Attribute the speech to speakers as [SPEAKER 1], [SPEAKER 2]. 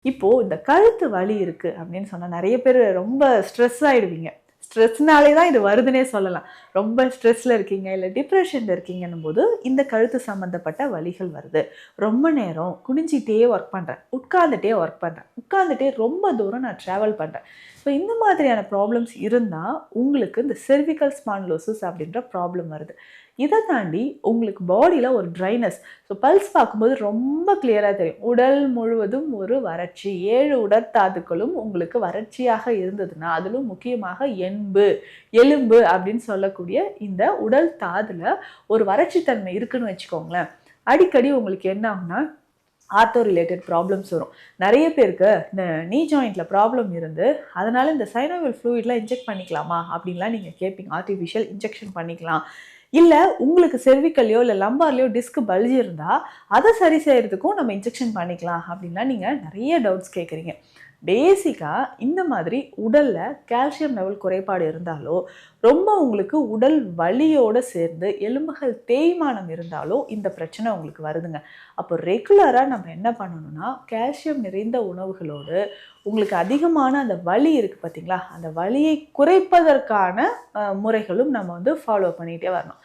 [SPEAKER 1] இப்போ இந்த கழுத்து வலி இருக்கு அப்படின்னு சொன்னா நெறைய பேரு ரொம்ப ஸ்ட்ரெஸ் ஆயிடுவீங்க. ஸ்ட்ரெஸ்னாலே தான் இது வருதுன்னே சொல்லலாம். ரொம்ப ஸ்ட்ரெஸ்ல இருக்கீங்க, இல்ல டிப்ரஷன்ல இருக்கீங்கன்னும்போது, இந்த கழுத்து சம்மந்தப்பட்ட வலிகள் வருது. ரொம்ப நேரம் குனிஞ்சிட்டே ஒர்க் பண்றேன். உட்கார்ந்துட்டே ஒர்க் பண்றேன். உட்கார்ந்துட்டே ரொம்ப தூரம் நான் டிராவல் பண்றேன். ஸோ இந்த மாதிரியான ப்ராப்ளம்ஸ் இருந்தா, உங்களுக்கு இந்த செர்விக்கல் ஸ்பான்டிலோசிஸ் அப்படின்ற ப்ராப்ளம் வருது. இத தாண்டி உங்களுக்கு பாடியில ஒரு ட்ரைனஸ். ஸோ பல்ஸ் பார்க்கும்போது ரொம்ப கிளியரா தெரியும். உடல் முழுவதும் ஒரு வறட்சி. 7 உடற்தாதுக்களும் உங்களுக்கு வறட்சியாக இருந்ததுன்னா, அதிலும் முக்கியமாக எலும்பு அப்படின்னு சொல்லக்கூடிய இந்த உடல் தாதுல ஒரு வறட்சி தன்மை இருக்குன்னு வச்சுக்கோங்களேன். அடிக்கடி உங்களுக்கு என்ன ஆகும்னா, ஆர்த்தோ ரிலேட்டட் ப்ராப்ளம்ஸ் வரும். நெறைய பேருக்கு இந்த நீ ஜாயிண்ட்ல ப்ராப்ளம் இருந்து, அதனால இந்த சைனோவியல் ஃப்ளூயிட்லாம் இன்ஜெக்ட் பண்ணிக்கலாமா? அப்படின்லாம் நீங்க கேட்பீங்க. ஆர்டிஃபிஷியல் இன்ஜெக்ஷன் பண்ணிக்கலாம். இல்ல உங்களுக்கு செர்விக்கல்லயோ, இல்ல லம்பார்லயோ டிஸ்க் பல்ஜ் இருந்தா, அத சரி செய்றதுக்கும் நம்ம இன்ஜெக்ஷன் பண்ணிக்கலாம் அப்படின்லாம் நீங்க நெறைய டவுட்ஸ் கேட்குறீங்க. பேசிக்கா இந்த மாதிரி உடல்ல கால்சியம் லெவல் குறைபாடு இருந்தாலோ, ரொம்ப உங்களுக்கு உடல் வலியோட சேர்ந்து எலும்புகள் தேய்மானம் இருந்தாலோ இந்த பிரச்சனை உங்களுக்கு வருதுங்க. அப்போ ரெகுலரா நம்ம என்ன பண்ணணும்னா, கால்சியம் நிறைந்த உணவுகளோடு உங்களுக்கு அதிகமான அந்த வலி இருக்கு பார்த்தீங்களா? அந்த வலியை குறைப்பதற்கான முறைகளும் நம்ம ஃபாலோ பண்ணிட்டே வரணும்.